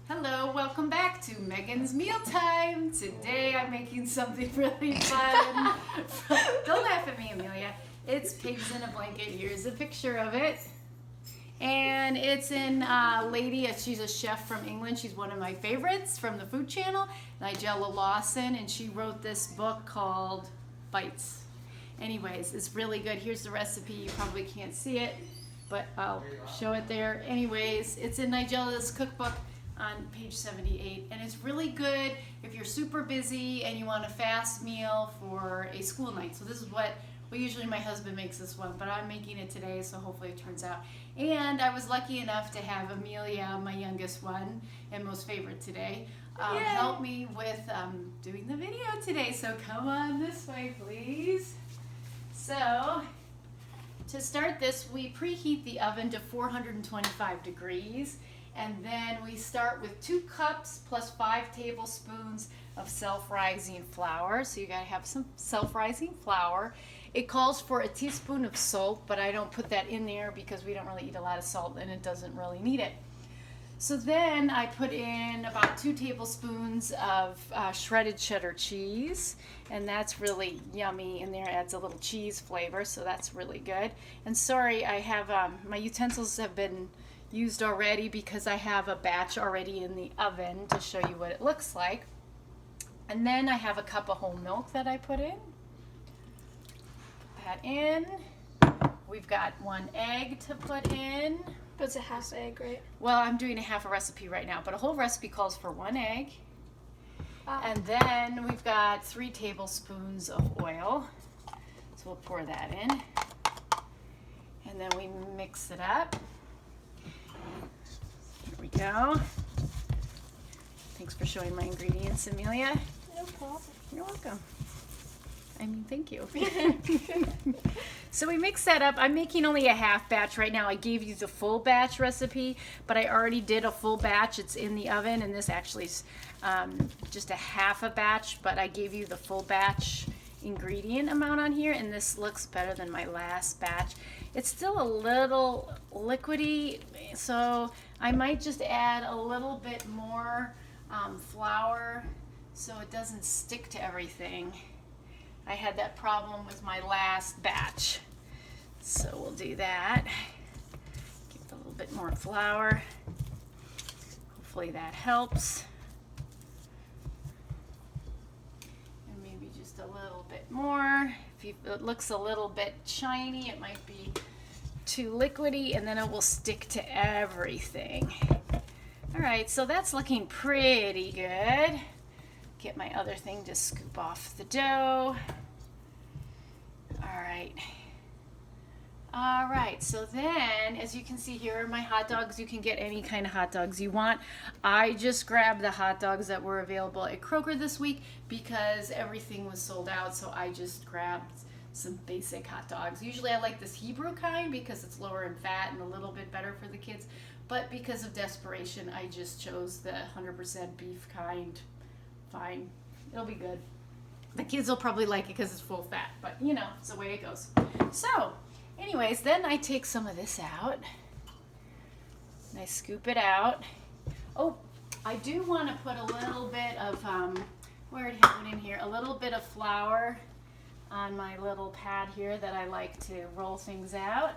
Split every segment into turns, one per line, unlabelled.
Hello, welcome back to Megan's Mealtime. Today I'm making something really fun. Don't laugh at me, Amelia. It's pigs in a blanket. Here's a picture of it. And it's in lady, she's a chef from England. She's one of my favorites from the Food Channel, Nigella Lawson, and she wrote this book called Bites. Anyways, it's really good. Here's the recipe. You probably can't see it, but I'll show it there. Anyways, it's in Nigella's cookbook on page 78, and it's really good if you're super busy and you want a fast meal for a school night. So this is what, well, usually my husband makes this one, but I'm making it today, so hopefully it turns out. And I was lucky enough to have Amelia, my youngest one and most favorite today, help me with doing the video today. So come on this way, please. So to start this, we preheat the oven to 425 degrees. And then we start with 2 cups plus 5 tablespoons of self-rising flour. So you gotta have some self-rising flour. It calls for a teaspoon of salt, but I don't put that in there because we don't really eat a lot of salt and it doesn't really need it. So then I put in about 2 tablespoons of shredded cheddar cheese, and that's really yummy, and there adds a little cheese flavor, so that's really good. And sorry, I have, my utensils have been used already because I have a batch already in the oven to show you what it looks like. And then I have a cup of whole milk that I put in. Put that in. We've got 1 egg to put in.
But it's a half egg, right?
Well, I'm doing a half a recipe right now, but a whole recipe calls for 1 egg. And then we've got 3 tablespoons of oil. So we'll pour that in. And then we mix it up. Here we go. Thanks for showing my ingredients, Amelia.
No problem.
You're welcome. I mean, thank you. So we mix that up. I'm making only a half batch right now. I gave you the full batch recipe, but I already did a full batch. It's in the oven, and this actually is just a half a batch, but I gave you the full batch ingredient amount on here, and this looks better than my last batch. It's still a little liquidy, so I might just add a little bit more flour so it doesn't stick to everything. I had that problem with my last batch, so we'll do that. Give it a little bit more flour. Hopefully that helps. And maybe just a little bit more. If it looks a little bit shiny, it might be too liquidy, and then it will stick to everything. All right, so that's looking pretty good. Get my other thing to scoop off the dough. All right, so then, as you can see, here are my hot dogs. You can get any kind of hot dogs you want. I just grabbed the hot dogs that were available at Kroger this week because everything was sold out, so I just grabbed some basic hot dogs. Usually I like this Hebrew kind because it's lower in fat and a little bit better for the kids, but because of desperation, I just chose the 100% beef kind. Fine, it'll be good. The kids will probably like it because it's full fat, but you know, it's the way it goes. So, anyways, then I take some of this out and I scoop it out. Oh, I do want to put a little bit of, we already have it in here, a little bit of flour on my little pad here that I like to roll things out.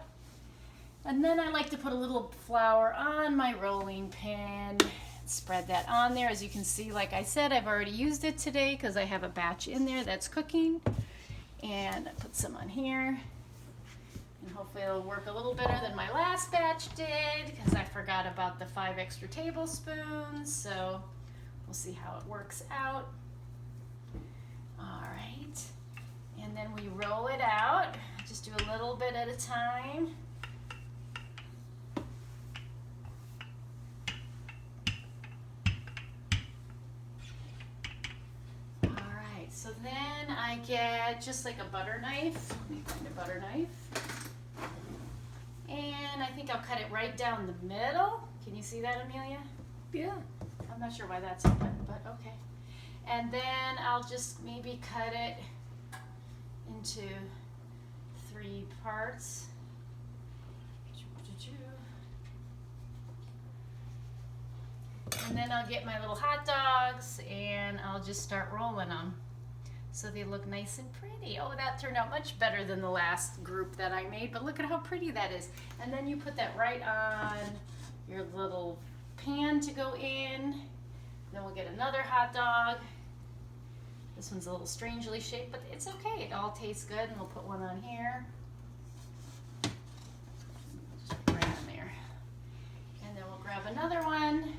And then I like to put a little flour on my rolling pin. Spread that on there. As you can see, like I said, I've already used it today because I have a batch in there that's cooking. And I put some on here. And hopefully it'll work a little better than my last batch did because I forgot about the 5 extra tablespoons. So we'll see how it works out. All right. And then we roll it out. Just do a little bit at a time. So then I get just like a butter knife. Let me find a butter knife. And I think I'll cut it right down the middle. Can you see that, Amelia?
Yeah.
I'm not sure why that's open, but okay. And then I'll just maybe cut it into 3 parts. And then I'll get my little hot dogs and I'll just start rolling them so they look nice and pretty. Oh, that turned out much better than the last group that I made, but look at how pretty that is. And then you put that right on your little pan to go in. Then we'll get another hot dog. This one's a little strangely shaped, but it's okay. It all tastes good, and we'll put one on here. Just right on there. And then we'll grab another one.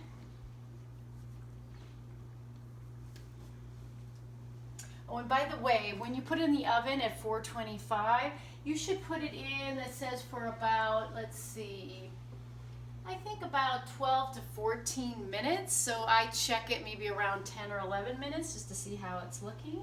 Oh, and by the way, when you put it in the oven at 425, you should put it in, that says for about, let's see, I think about 12 to 14 minutes. So I check it maybe around 10 or 11 minutes just to see how it's looking.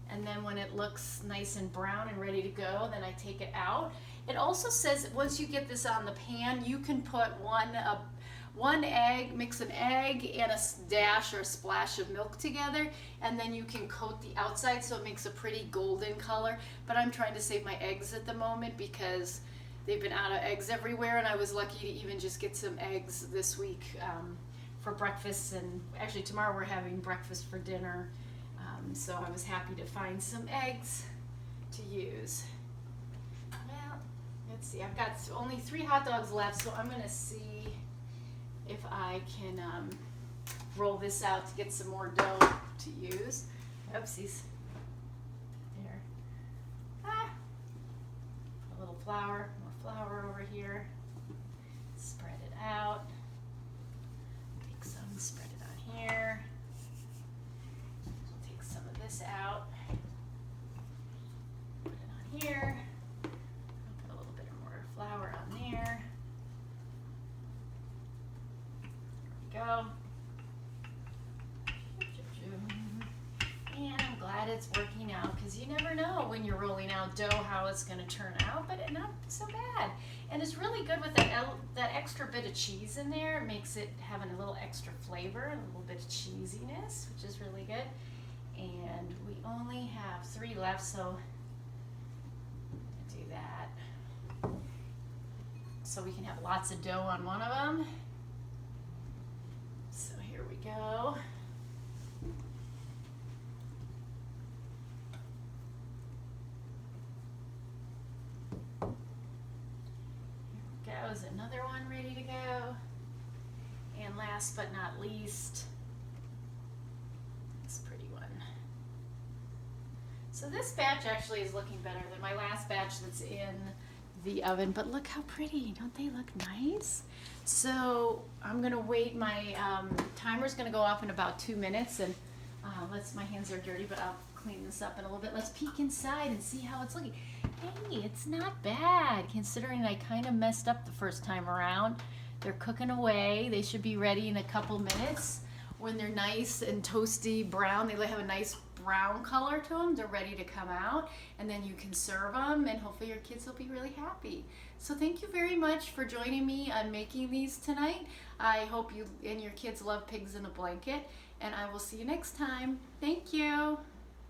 And then when it looks nice and brown and ready to go, then I take it out. It also says once you get this on the pan, you can put one egg, mix an egg and a dash or a splash of milk together, and then you can coat the outside so it makes a pretty golden color. But I'm trying to save my eggs at the moment because they've been out of eggs everywhere, and I was lucky to even just get some eggs this week for breakfast, and actually tomorrow we're having breakfast for dinner, so I was happy to find some eggs to use. Well, let's see, I've got only 3 hot dogs left, so I'm going to see if I can roll this out to get some more dough to use. Oopsies. There. Ah. A little flour, more flour over here. Spread it out. Take some, spread it on here. Take some of this out. Put it on here. I'll put a little bit more flour on there. Go. And I'm glad it's working out because you never know when you're rolling out dough how it's going to turn out, but it's not so bad. And it's really good with that extra bit of cheese in there. It makes it having a little extra flavor, a little bit of cheesiness, which is really good. And we only have 3 left, so do that. So we can have lots of dough on one of them. So here we go. Here goes another one ready to go. And last but not least, this pretty one. So this batch actually is looking better than my last batch that's in the oven, but look how pretty. Don't they look nice? So I'm gonna wait. My timer's gonna go off in about 2 minutes, and my hands are dirty, but I'll clean this up in a little bit. Let's peek inside and see how it's looking. Hey, it's not bad considering I kind of messed up the first time around. They're cooking away. They should be ready in a couple minutes. When they're nice and toasty brown, they have a nice brown color to them. They're ready to come out, and then you can serve them, and hopefully your kids will be really happy. So thank you very much for joining me on making these tonight. I hope you and your kids love pigs in a blanket, and I will see you next time. Thank you.